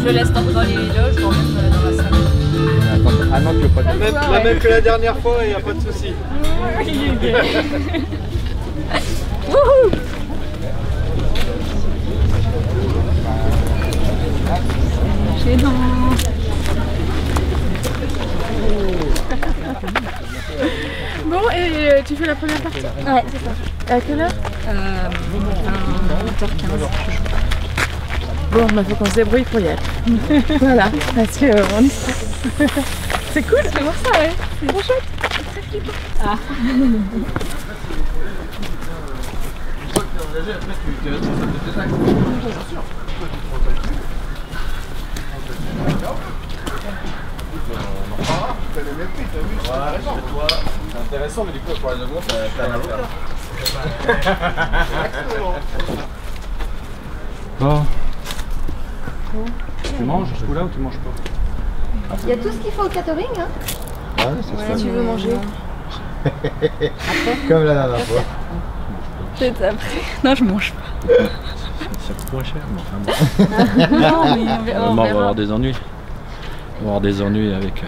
Je laisse dans les loges, je l'emmène dans la salle. Ah non, tu veux pas dire. La même que la dernière fois, il n'y a pas de souci. Wouhou! Gênant. Bon, et tu fais la première partie? Ouais, c'est ça. À quelle heure? 8h15. Bon, bah faut qu'on se débrouille pour y aller. Voilà, parce que on est... C'est cool, je vais voir ça, ouais. C'est trop chouette. C'est très flippant. Ah. C'est intéressant, mais du coup, pour les augments, t'as un avocat. Bon. Tu manges ce coup-là ou tu manges pas? Il y a tout ce qu'il faut au catering, hein? Ouais, c'est Tu veux manger? comme la dernière fois. Peut-être après. Non, je mange pas. Ça coûte moins cher, mais enfin bon. Non, mais On va avoir des ennuis. On va avoir des ennuis avec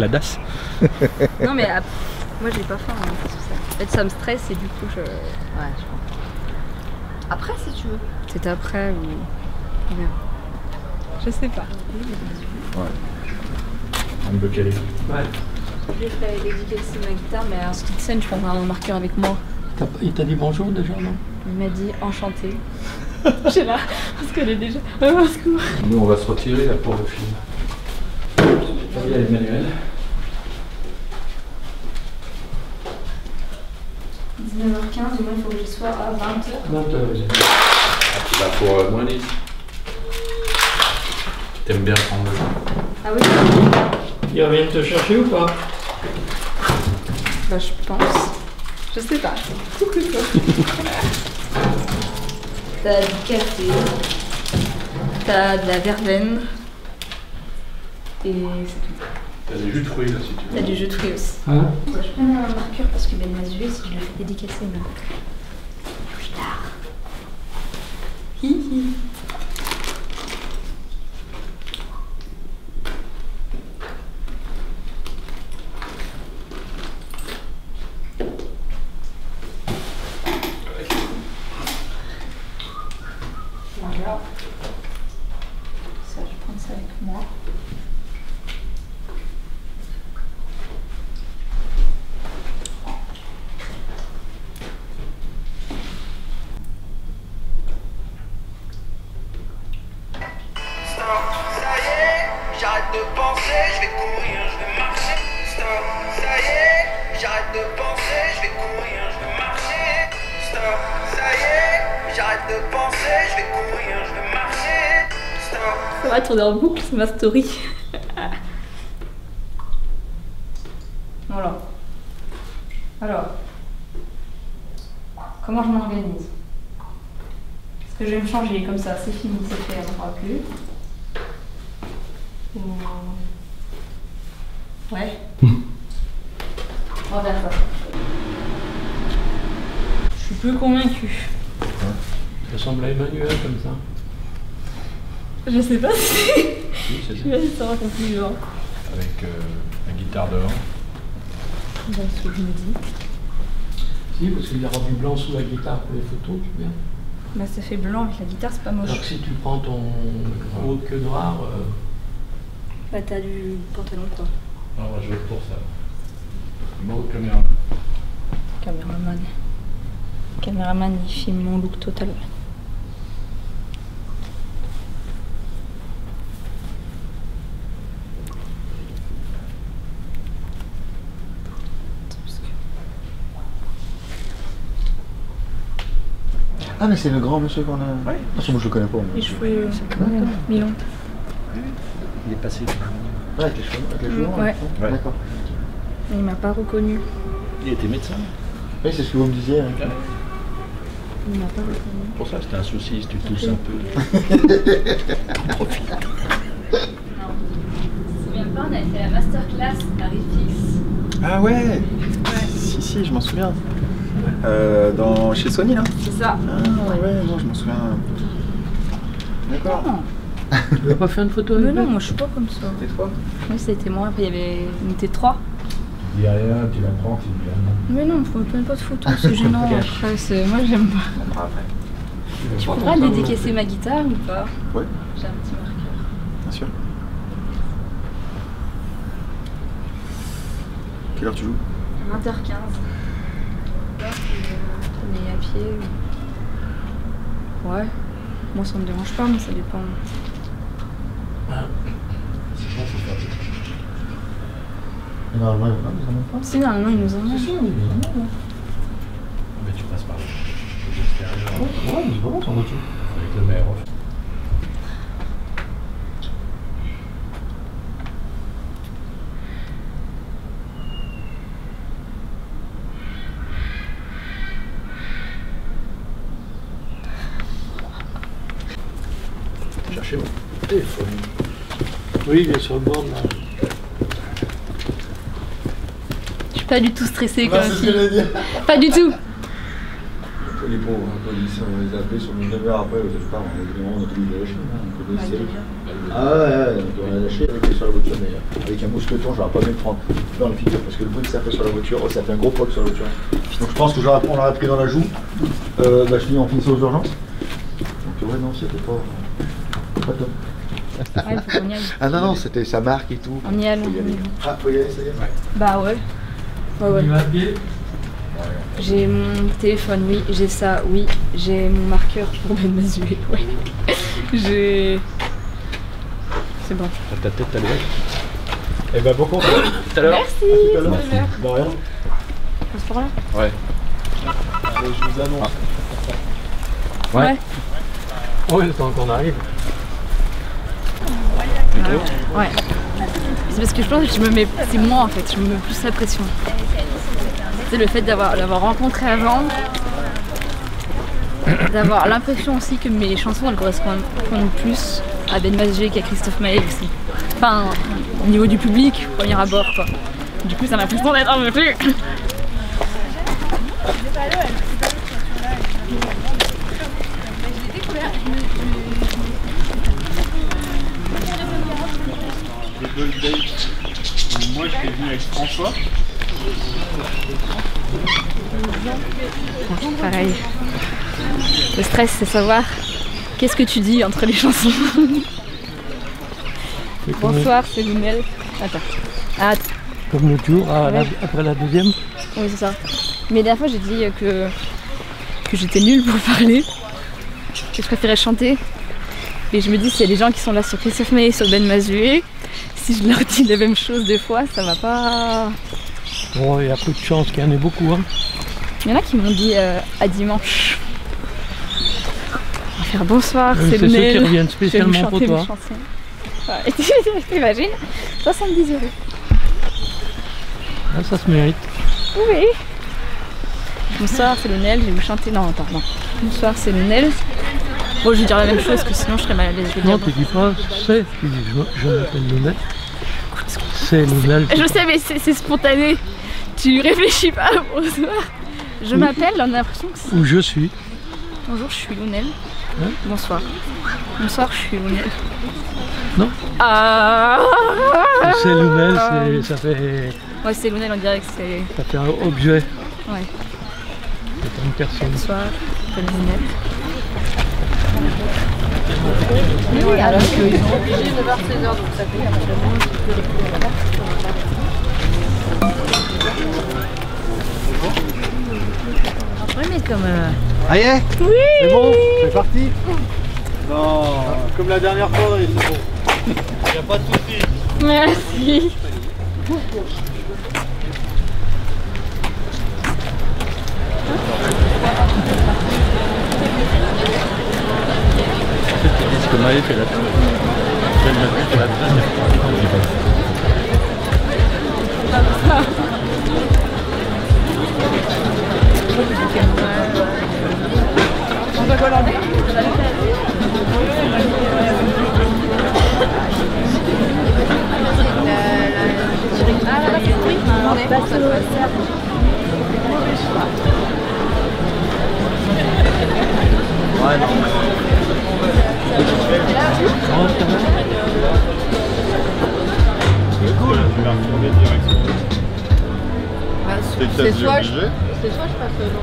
la DAS. Non, mais moi j'ai pas faim. Hein, parce que ça... En fait, ça me stresse et du coup je. Ouais, je crois. Après, si tu veux. C'est après ou. On verra. Je sais pas. Un peu calé. Ouais. Je vais dédicacer ma guitare, mais à cette scène, je prendrai un marqueur avec moi. Il t'a dit bonjour déjà, non? Il m'a dit enchanté. J'ai là, parce qu'elle est déjà. Au secours. Nous, on va se retirer là pour le film. Il y a Emmanuel. 19h15, moi il faut que je sois à 20h. 20h, oui. Tu vas pour moins 10. T'aimes bien prendre le temps. Ah oui? Il revient te chercher ou pas? Bah, je pense. Je sais pas. Coucou toi. T'as du café, t'as de la verveine, et c'est tout. T'as des jus de fruits là si tu veux. T'as du jus de fruits aussi. Hein? Je prends un marqueur parce que Ben Mazué, si je le fais dédicacer, mais plus tard. Hi hi. Voilà. Ça, je vais prendre ça avec moi. Ça y est, j'arrête de penser, je vais courir, je vais marcher. Stop, ça y est, j'arrête de penser, je vais courir, je vais marcher. Stop, ça y est, j'arrête de penser, je vais courir, je vais marcher. Stop. Ça va tourner en boucle, c'est ma story. Voilà. Alors, comment je m'organise? Parce que je vais me changer comme ça, c'est fini, c'est fait, on ne fera plus. Ouais. On va faire ça. Je suis peu convaincue. Ça ressemble à Emmanuel comme ça. Je sais pas si. Oui, c'est Je sais pas si ça va continuer. avec la guitare dehors. Dans ce que je me dis. Si, parce qu'il y a rendu blanc sous la guitare pour les photos, tu viens. Bah ça fait blanc avec la guitare, c'est pas moche. Alors que si tu prends ton haut queue noire, Bah t'as du pantalon quoi. alors moi je vais pour ça. Mot caméra. Caméraman. Caméraman, il filme mon look total. Ah, mais c'est le grand monsieur qu'on a. Ouais. Parce que moi je le connais pas. Les cheveux mi-longs. Il est passé. Ouais, avec les cheveux. Avec les cheveux longs, Ouais. ouais. D'accord. Il m'a pas reconnu. Il était médecin. Oui, c'est ce que vous me disiez. Hein. Il m'a pas reconnu. Pour ça c'était un souci, si tu tousses un peu. Profite. Non. Je me souviens pas, on avait fait la masterclass à Rifix. Ah ouais. Si, je m'en souviens. Chez Sony là. C'est ça. Ah ouais, non, je m'en souviens. D'accord. Tu n'as pas fait une photo avec Mais non, lui? moi je suis pas comme ça. T'es toi? Oui, c'était moi, après il y avait. On était 3. Il y a rien, tu la prends, tu dis rien. Mais non, faut même pas de photos, c'est gênant après. Moi j'aime pas. On prend après. Tu pourras dédicacer ma guitare ou pas? Ouais. J'ai un petit marqueur. Bien sûr. Quelle heure tu joues? 20h15. Là, on est à pied. Ouais. Moi ça me dérange pas, mais ça dépend. C'est bon, faut faire ça. Normalement, ils en ont pas. Si, normalement ils nous emmènent. C'est sûr, oui, non. Mais tu passes par l'extérieur. Ouais, mais c'est pas bon, c'est en voiture. Avec le maire. Cherchez, moi. Oui, il est sur le bord là. Je suis pas du tout stressée Bah, comme c'est ce fille. que j'allais dire. Pas du tout. Les pauvres, hein, on les a appelés sur une demi-heure après, je sais pas, on a tout vu de lâcher. Ah ouais, on a lâché avec sur la voiture, mais avec un mousqueton, j'aurais pas même prendre dans le figure parce que le bruit que ça fait sur la voiture, ça fait un gros poc sur la voiture. Donc je pense que on l'aurait pris dans la joue, je dis en finissant aux urgences. Donc ouais, non, c'était pas top. Ouais, faut qu'on y aille. Ah non, c'était sa marque et tout. On y allait. Faut y aller. Ah, faut y aller, ça y est. Bah ouais. Ouais, ouais. Il va à pied. J'ai mon téléphone, oui. J'ai ça, oui. J'ai mon marqueur pour me mesurer, oui. J'ai... C'est bon. Ta tête, t'as les Eh ben bon courage. Tout à l'heure. Merci. tout à l'heure. De rien. On se parle là. Ouais. Allez, je vous annonce. Ouais. Oui, le temps qu'on arrive. Ouais. C'est parce que je pense que je me mets... C'est moi en fait, je me mets plus la pression. C'est le fait d'avoir rencontré avant, d'avoir l'impression aussi que mes chansons elles correspondent plus à Ben Masgé qu'à Christophe Maé aussi. Enfin, au niveau du public, au premier abord quoi. Du coup ça m'a l'impression d'être un peu plus... Moi, j'étais venu avec François. Pareil. Le stress c'est savoir qu'est-ce que tu dis entre les chansons. Bonsoir, c'est Lunel. Attends. Ah, Comme le tour, Ouais. après la deuxième. oui c'est ça. Mais la dernière fois j'ai dit que j'étais nulle pour parler, que je préférais chanter. Et je me dis s'il y a des gens qui sont là sur Christophe Maé et sur Ben Masgé, si je leur dis la même chose des fois, ça va pas... Bon, il y a peu de chance qu'il y en ait beaucoup. Hein. Il y en a qui m'ont dit à dimanche. On va faire bonsoir, c'est C'est ceux Lunel. qui reviennent Je vais vous spécialement pour chanter toi. mes chansons. Ouais. T'imagines 70 €. Ah, ça se mérite. Oui. Bonsoir, c'est Lunel, je vais vous chanter. Non, attends, non. Bonsoir, c'est Lunel. Bon, je vais dire la même chose parce que sinon je serais mal à l'aise. Je vais Non, dire tu dis pas c'est, tu dis je m'appelle Lunel. C'est Lunel. Je sais, mais c'est spontané. Tu réfléchis pas. Bonsoir. Je m'appelle, on a l'impression que c'est... Où je suis. Bonjour, je suis Lunel. Hein Bonsoir. Bonsoir, je suis Lunel. Non. Ah. C'est Lunel, ça fait Ouais, c'est Lunel, on dirait que c'est... ça fait un objet. Ouais. C'est une personne. Bonsoir, c'est Lunel. Oui, alors qu'ils sont obligés de voir 16 heures, donc ça fait un peu. Oui, mais comme... Ah yeah. Oui. C'est bon, c'est parti. Non, comme la dernière fois, c'est bon. Y a pas de soucis. Merci. Ce que Maë fait la On va coller. Ouais, non, mais... C'est soit je passe donc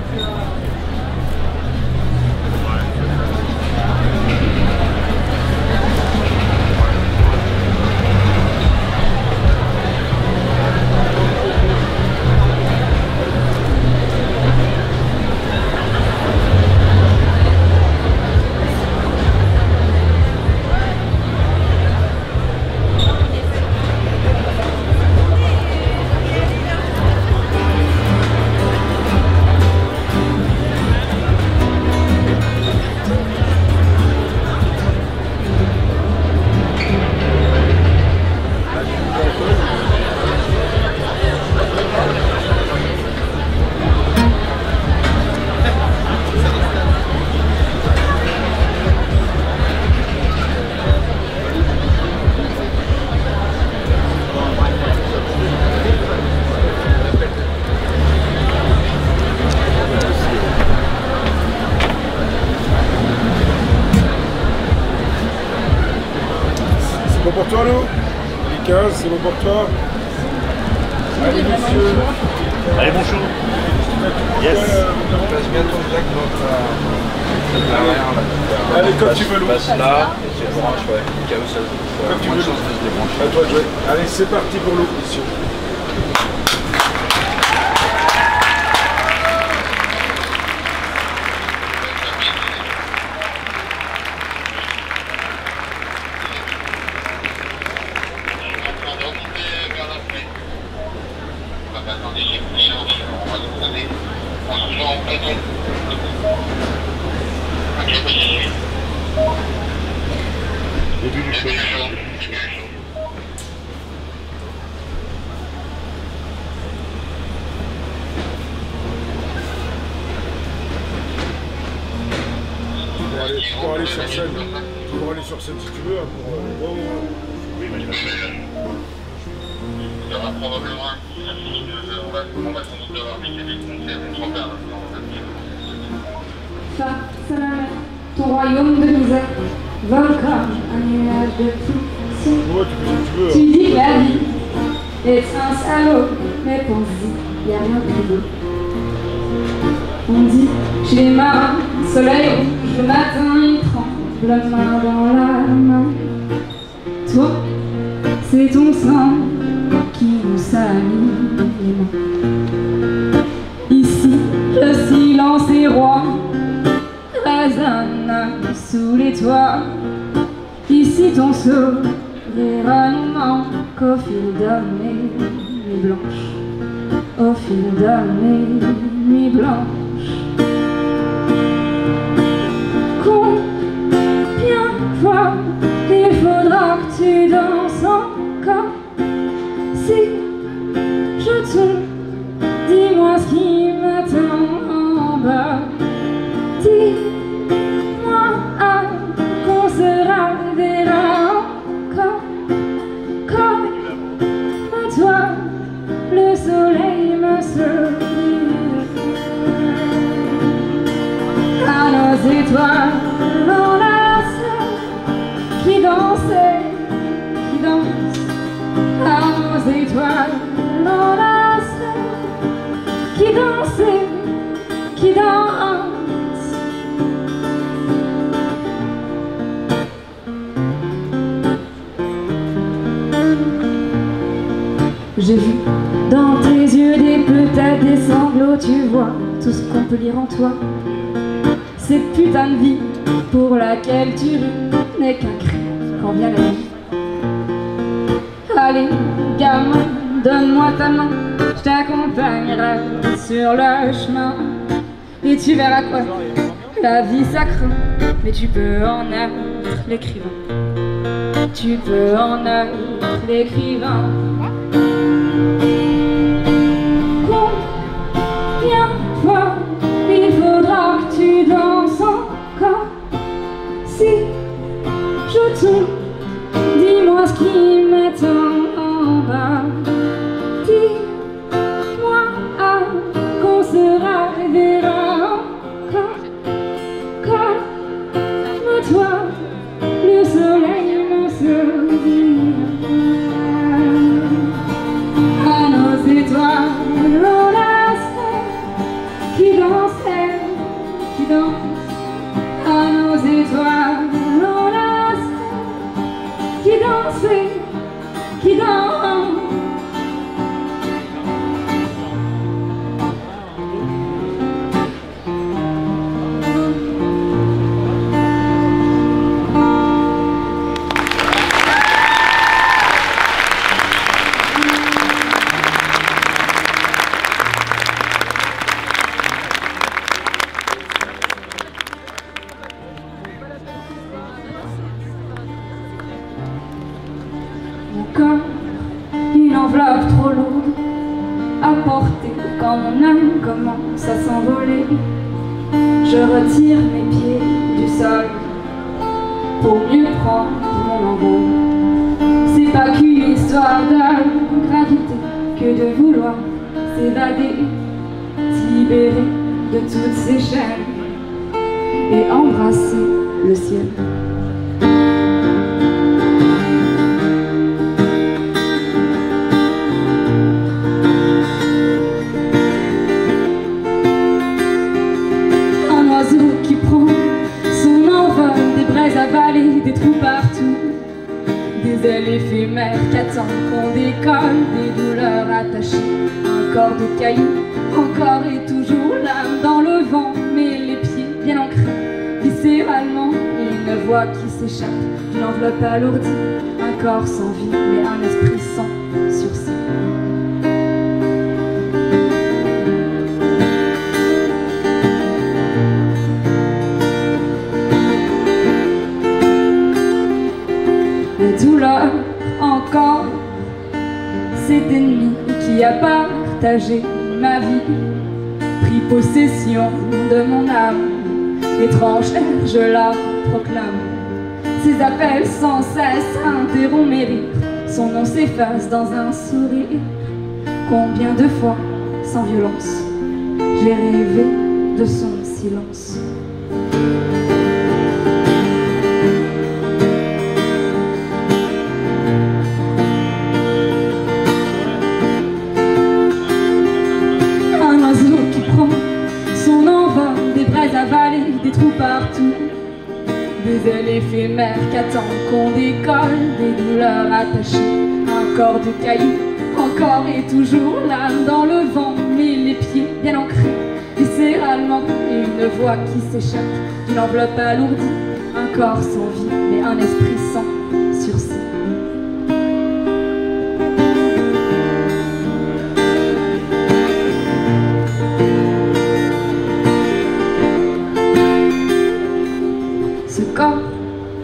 C'est bon pour toi, Lou? Les 15, c'est bon pour toi? Allez, monsieur. Allez, bonjour. Yes. Passe bien ton jack dans ta... Allez, comme tu veux, Lou. Passe là, et tu te branches, ouais. Chaos, ça Comme tu moins de veux. chance de se débrancher. À toi de jouer. Allez, c'est parti pour Lou, ici. Début du show. Tu pourras aller sur scène. Tu pourras aller sur scène si tu veux. Hein, pour, Oui, mais Il y aura probablement un coup, on va sans doute devoir piquer des concerts, on s'en perd. Ça, c'est la mer, ton royaume de misère, volcan, un nuage de poussière. ouais, tu fais ce que tu veux. Tu dis que la vie est un salaud, mais pense-y, y a rien de plus beau. On dit, chez les marins, soleil rouge, le matin il tremble, main dans la main. Toi, c'est ton sang qui nous salit les mains. Ici, le silence est roi, résonne sous les toits. Ici, ton sourire ne manque au fil de mes nuits blanches, au fil de mes nuits blanches. Combien de fois il faudra que tu danses encore? Si je tombe, dis-moi ce qui m'attend en bas. Dis-moi qu'on se reverra encore. Comme toi, le soleil me sourit. À nos étoiles enlacées qui dansaient, qui dansent. À nos étoiles enlacées qui dansaient, qui dansent. J'ai vu dans tes yeux des peut-être des sanglots, tu vois tout ce qu'on peut lire en toi. Cette putain de vie pour laquelle tu ris n'est qu'un cri quand vient la nuit. Allez, gamin, donne-moi ta main, je t'accompagnerai sur le chemin. Et tu verras quoi, la vie ça craint, mais tu peux en être l'écrivain. Tu peux en être l'écrivain. Combien de fois il faudra que tu danses encore? Si je tombe, dis-moi ce qui m'attend en bas. Dis-moi qu'on se reverra encore. Comme toi, le soleil me sourit. À nos étoiles enlacées pensée qui danse. Comme une enveloppe trop lourde à porter quand mon âme commence à s'envoler. Je retire mes pieds du sol pour mieux prendre mon envol. C'est pas qu'une histoire de gravité que de vouloir s'évader, se libérer de toutes ces chaînes et embrasser le ciel. Qui prend son envol, des braises avalées, des trous partout, des ailes éphémères qu'attendent qu'on décolle, des douleurs attachées, un corps de cailloux, encore et toujours l'âme dans le vent, mais les pieds bien ancrés, viscéralement, et une voix qui s'échappe d'une enveloppe alourdie, un corps sans vie, mais un esprit sans sursis. Douleur encore, cet ennemi qui a partagé ma vie, pris possession de mon âme, étrange air, je la proclame. Ses appels sans cesse interrompent mes rires, son nom s'efface dans un sourire. Combien de fois, sans violence, j'ai rêvé de son silence. Son envol, des braises avalées, des trous partout, des ailes éphémères qu'attendent qu'on décolle, des douleurs attachées, un corps de cailloux, encore et toujours l'âme dans le vent, mais les pieds bien ancrés, viscéralement, et une voix qui s'échappe d'une enveloppe alourdie, un corps sans vie, mais un esprit sans sursis.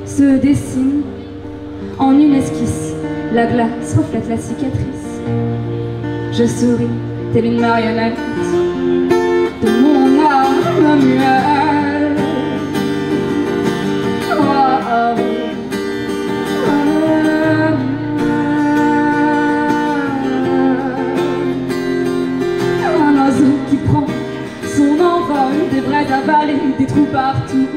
Se dessine en une esquisse, la glace reflète la cicatrice. Je souris telle une marionnette de mon âme muette. Oh, oh, oh. Un oiseau qui prend son envol, des braises avalées, des trous partout,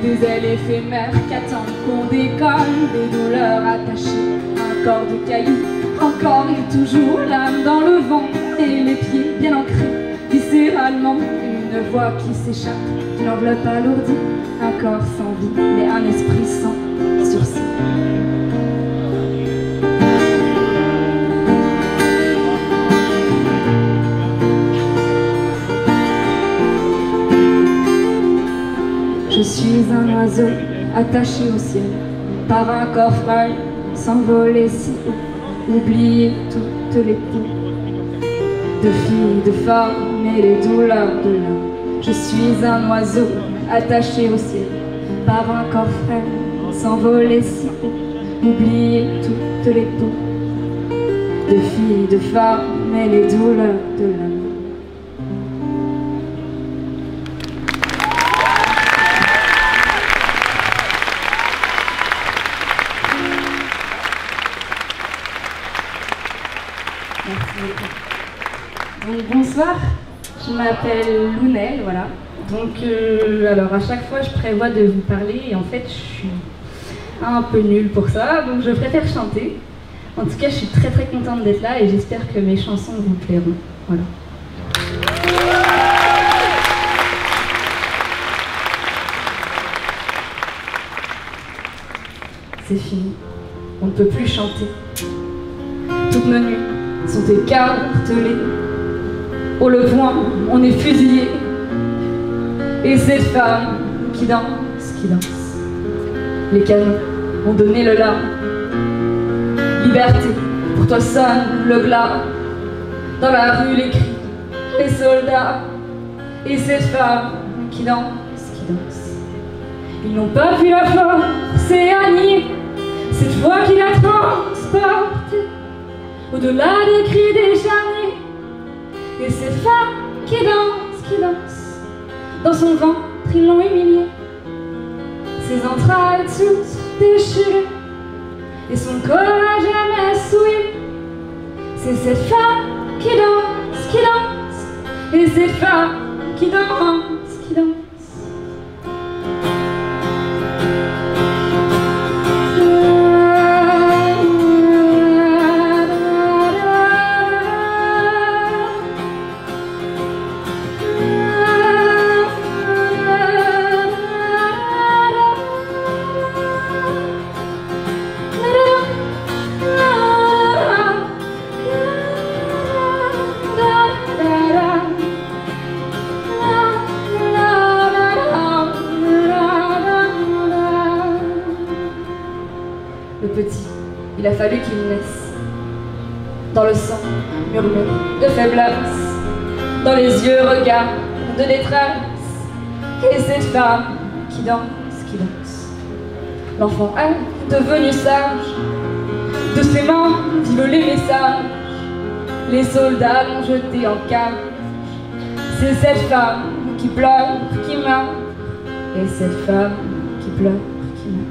des ailes éphémères qu'attendent qu'on décolle, des douleurs attachées, un corps de cailloux, encore et toujours l'âme dans le vent, et les pieds bien ancrés, viscéralement, une voix qui s'échappe d'une enveloppe alourdie, un corps sans vie, mais un esprit sans sursis. Je suis un oiseau attaché au ciel par un corps frêle, s'envoler si haut, oublier toutes les peaux de filles, de femmes et les douleurs de l'âme. Je suis un oiseau attaché au ciel par un corps frêle, s'envoler si haut, oublier toutes les peaux de filles, de femmes et les douleurs de l'âme. Donc bonsoir, je m'appelle Lounel, voilà. Donc alors à chaque fois je prévois de vous parler et en fait je suis un peu nulle pour ça, donc je préfère chanter. En tout cas je suis très contente d'être là et j'espère que mes chansons vous plairont. Voilà. C'est fini. on ne peut plus chanter. Toutes nos nuits sont écartelées. Au le point, on est fusillé. Et cette femme qui danse, les canons ont donné le la. Liberté, pour toi sonne le glas. Dans la rue, les cris, les soldats. Et cette femme qui danse. Ils n'ont pas vu la force et Annie, cette voix qui l'a transportée au-delà des cris des charniers. Et cette femme qui danse, dans son ventre ils l'ont humiliée, ses entrailles toutes déchirées et son corps à jamais souillé. C'est cette femme qui danse, et cette femme qui danse. Il a fallu qu'il naisse. Dans le sang, murmure de faiblesse, dans les yeux, regard de détresse. Et cette femme qui danse. L'enfant est devenu sage, de ses mains vivent les messages. Les soldats l'ont jeté en cage. C'est cette femme qui pleure, qui meurt. Et cette femme qui pleure, qui meurt.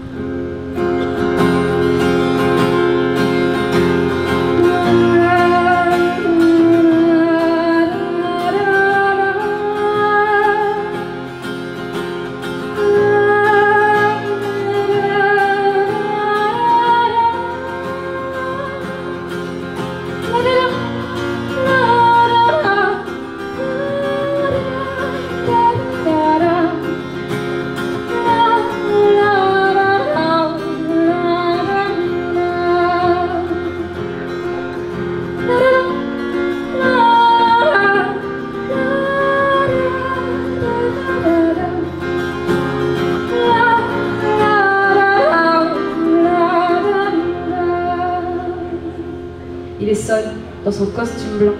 Il est seul dans son costume blanc.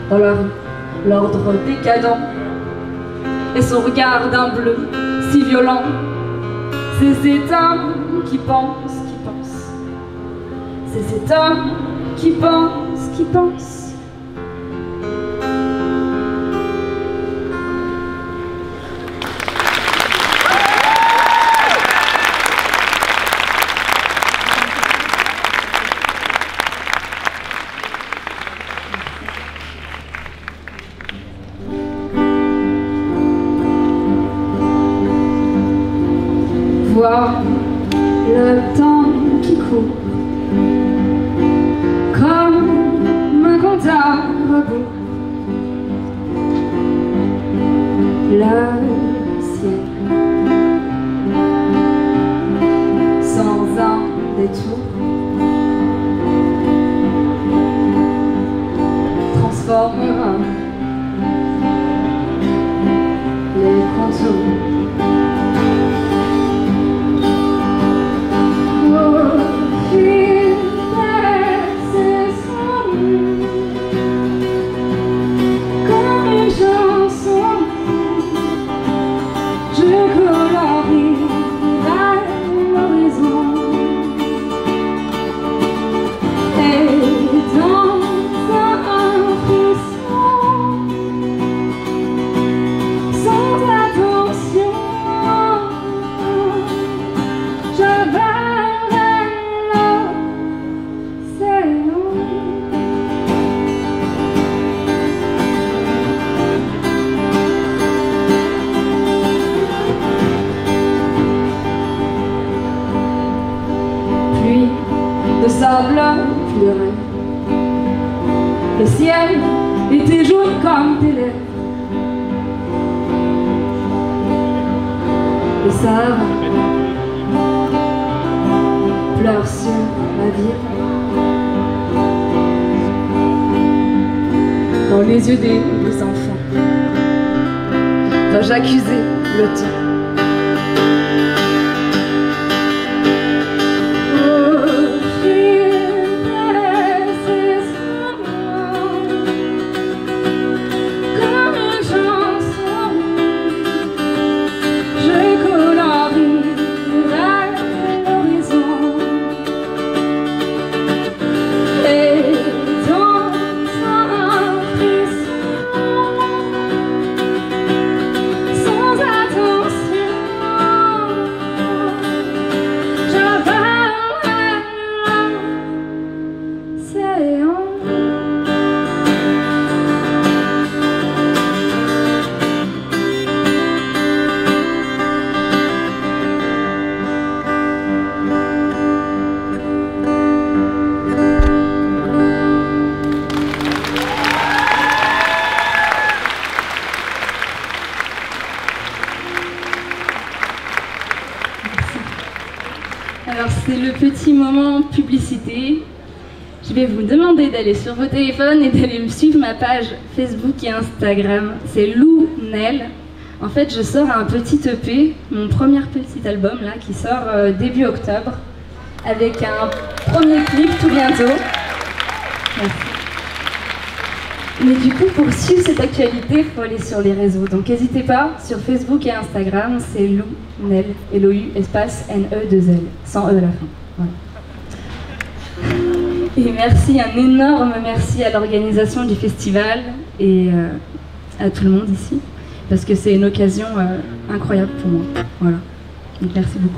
Dans la rue, l'ordre décadent. Et son regard d'un bleu si violent. C'est cet homme qui pense. C'est cet homme qui pense. Voir le temps qui court comme un compte à rebours. Le ciel sans un détour transformera les contours. De sable pleurait. Le ciel était jaune comme tes lèvres. Le sable pleure sur ma vie. Dans les yeux des enfants, dois-je accuser le temps? Alors c'est le petit moment publicité. Je vais vous demander d'aller sur vos téléphones et d'aller me suivre ma page Facebook et Instagram. C'est Lou Nel. En fait, je sors un petit EP, mon premier petit album là, qui sort début octobre, avec un premier clip tout bientôt. Merci. Mais du coup, pour suivre cette actualité, il faut aller sur les réseaux. Donc n'hésitez pas, sur Facebook et Instagram, c'est Lou Nel, L-O-U, espace N-E-2-L, sans E à la fin. Voilà. Et merci, un énorme merci à l'organisation du festival et à tout le monde ici, parce que c'est une occasion incroyable pour moi. Voilà. Donc merci beaucoup.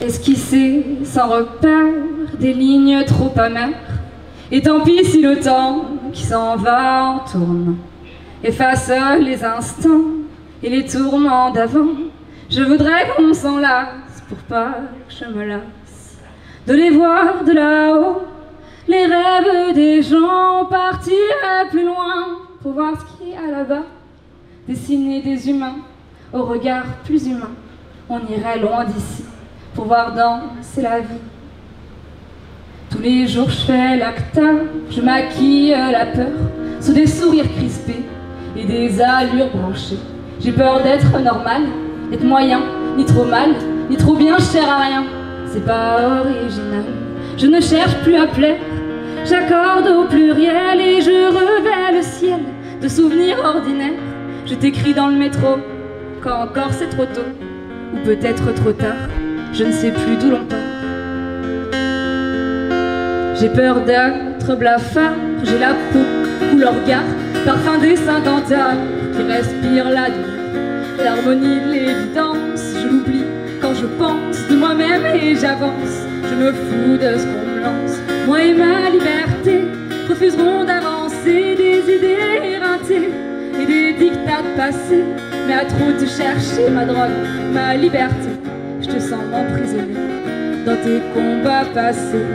Esquisser sans repère des lignes trop amères, et tant pis si le temps qui s'en va en tourne efface les instants et les tourments d'avant. Je voudrais qu'on s'en lasse pour pas que je me lasse de les voir de là-haut, les rêves des gens. Partiraient plus loin pour voir ce qui est là-bas, dessiner des humains au regard plus humain. On irait loin d'ici pour voir danser la vie. Tous les jours je fais l'acteur, je maquille la peur sous des sourires crispés et des allures branchées. J'ai peur d'être normal, d'être moyen, ni trop mal, ni trop bien, je sers à rien. C'est pas original, je ne cherche plus à plaire, j'accorde au pluriel et je revêt le ciel de souvenirs ordinaires. Je t'écris dans le métro, quand encore c'est trop tôt, ou peut-être trop tard, je ne sais plus d'où l'on part. J'ai peur d'être blafard, j'ai la peau couleur gare, parfum des 50 heures qui respire la douleur. L'harmonie de l'évidence, je l'oublie quand je pense de moi-même et j'avance. Je me fous de ce qu'on me lance. Moi et ma liberté refuseront d'avancer, des idées éreintées et des dictats passés. Mais à trop te chercher, ma drogue, ma liberté, je te sens m'emprisonner dans tes combats passés.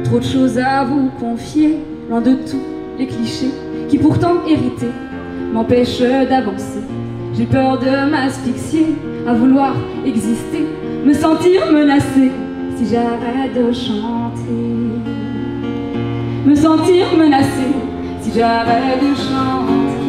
Trop de choses à vous confier, loin de tous les clichés qui pourtant hérités m'empêchent d'avancer. J'ai peur de m'asphyxier, à vouloir exister, me sentir menacée si j'arrête de chanter. Me sentir menacée si j'arrête de chanter.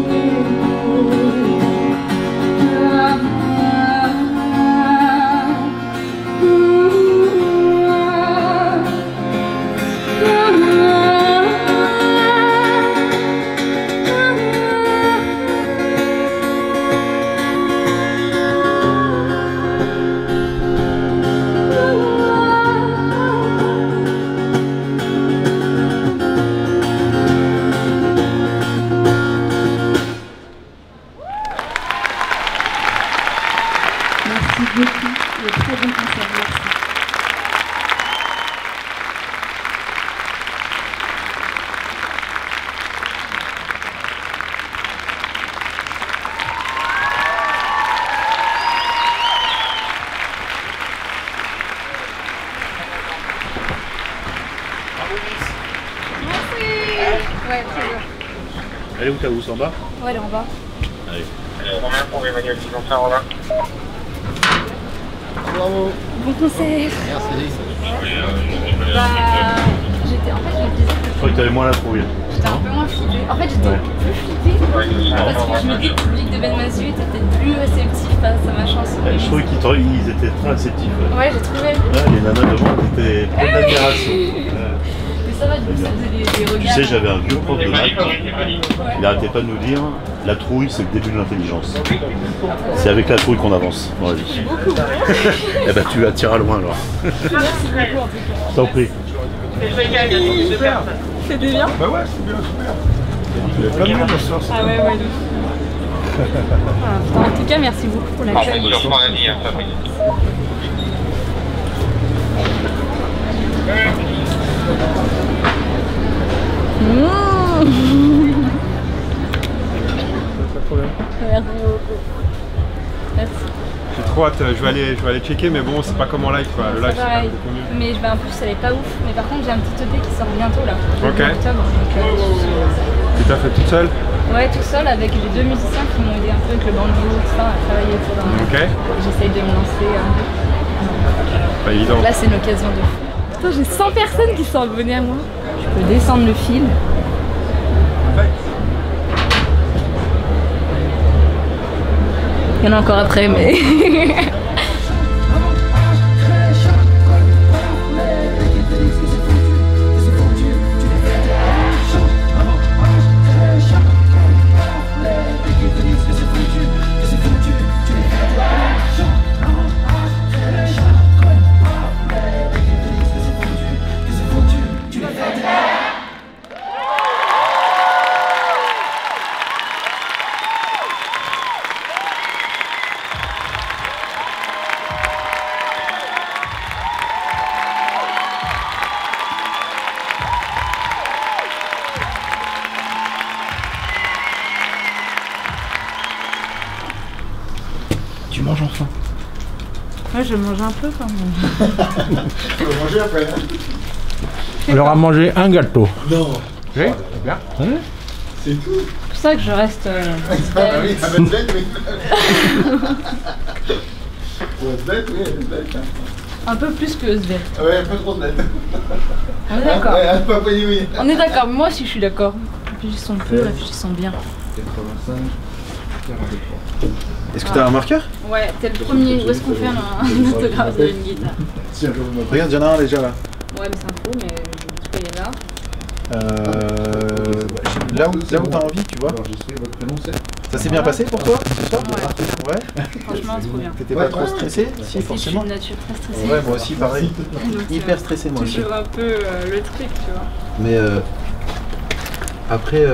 Ouais, très bien. Elle est où ta housse en bas? Ouais, elle est en bas. Allez. Romain pour Emmanuel Vincent, Romain. Bravo. Bon concert. Merci. Bah, j'étais, en fait, je me disais Je crois que t'avais moins la trouille. j'étais un peu moins flippée. En fait, j'étais plus flippée parce que je me dis que le public de Ben Mazu était peut-être plus réceptif face à ma chanson. Je trouvais qu'ils étaient très réceptifs. Ouais, j'ai trouvé. Les nanas devant étaient pleines d'admiration. Mais ça va, du coup, ça faisait des Tu regards. sais, j'avais un vieux prof de maths. Il arrêtait pas de nous dire la trouille, c'est le début de l'intelligence. C'est avec la trouille qu'on avance dans la vie. Eh ben, tu attireras loin alors. Merci beaucoup en tout cas. T'en prie. C'était bien? Bah ouais, c'est bien, super. Il y a plein de monde ce soir. Ah ouais, ouais. En tout cas, merci beaucoup pour l'accueil. Je reprends la vie, hein, Fabrice. Merci beaucoup. Merci. J'ai trop hâte, je vais aller checker, mais bon, c'est pas comme en live quoi. Le live, C'est pareil. beaucoup mieux. Mais en plus, elle est pas ouf. Mais par contre, j'ai un petit EP qui sort bientôt là. Ok. En octobre. Donc, Tu t'as fait toute seule? ouais, tout seul avec les deux musiciens qui m'ont aidé un peu avec le banjo, tout ça, à travailler pour Ok. J'essaye de me lancer. Pas évident. Là, c'est une occasion de fou. Putain, j'ai 100 personnes qui sont abonnées à moi. Je peux descendre le fil. Il y en a encore après, mais. Tu manges enfin. Ouais, je mange un peu quand même. Tu peux manger après. On leur a mangé un gâteau. Non. Oui, c'est bien. C'est tout. C'est pour ça que je reste. Ah oui, ça va être bête, oui. Pour être bête, oui, elle est bête. Un peu plus que Svet. Ouais, un peu trop bête. On est d'accord. Ouais, un peu oui, oui. On est d'accord. Moi aussi, je suis d'accord. Réfléchissons peu, réfléchissons bien. 85, 43. Est-ce que t'as un marqueur? Ouais, t'es le premier. Où est-ce qu'on fait un autographe de une guitare? Regarde, il y en a un déjà là. Ouais, mais c'est un trou, mais je sais pas, il est là. Là où t'as envie, tu vois. Ça s'est bien passé pour toi ce soir? Ouais. Franchement, trop bien. T'étais pas trop stressé? Si, forcément. Je suis de nature très stressée. Ouais, moi aussi, pareil. Donc, Hyper stressé, moi aussi. toujours un peu le truc, tu vois. Mais après,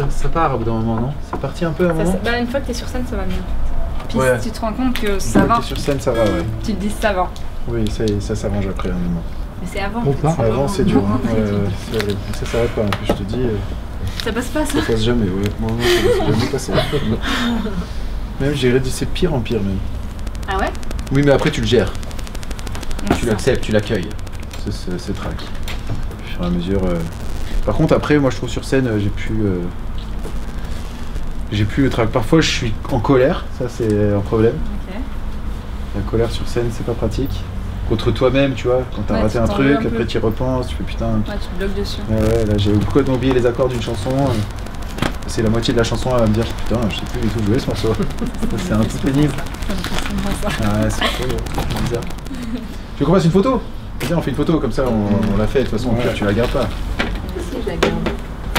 ça part au bout d'un moment, non? C'est parti un peu à un moment? Bah, une fois que t'es sur scène, ça va mieux. Puis Ouais. tu te rends compte que Une ça fois va. que t'es sur scène, ça va, ouais. Tu te dis ça va. Oui, ça s'arrange après un moment. Mais c'est avant. Ou pas. Avant, c'est dur, hein. C'est horrible. Ça s'arrête pas, en plus, je te dis. Ça passe pas, ça. Ça passe jamais, ouais. Moi, ça passe jamais passer. Même, je dirais, c'est pire en pire, même. Ah ouais? Oui, mais après, tu le gères. Ouais, Tu ça. l'acceptes, tu l'accueilles. C'est trac. Au fur et à mesure. Par contre, après, moi, je trouve sur scène, j'ai plus le trac. Parfois, je suis en colère. Ça, c'est un problème. Ok. La colère sur scène, c'est pas pratique. Contre toi-même, tu vois, quand t'as Ouais, raté tu un t'en truc, veux un peu. après tu y repenses, tu fais putain. Ouais, tu te bloques dessus. Ouais, là j'ai complètement oublié les accords d'une chanson. C'est la moitié de la chanson, elle va me dire putain, je sais plus du tout jouer ce morceau. C'est un peu pénible. Ouais, c'est trop bizarre. Tu veux qu'on fasse une photo? Viens, on fait une photo, comme ça on l'a fait, de toute façon, au pire, tu la gardes pas. Si, je la garde.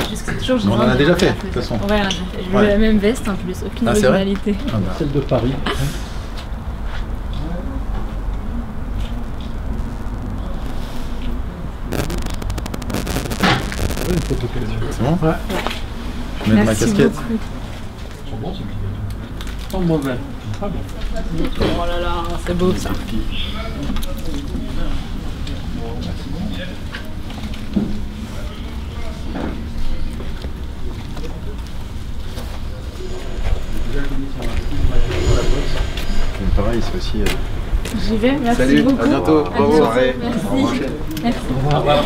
Juste que toujours, On en a déjà fait, de toute façon. Ouais, j'ai Ouais. la même veste en plus, aucune Ah, c'est vrai? originalité. Ah bah. Celle de Paris. C'est bon? Ouais. Je mets ma Merci casquette. beaucoup. Pas mauvais. Pas bon. Oh là là, c'est beau ça. Pareil, c'est aussi. J'y vais, merci Salut, beaucoup. à bientôt. À Bonne bientôt. soirée. Merci. Au revoir. Merci. Au revoir.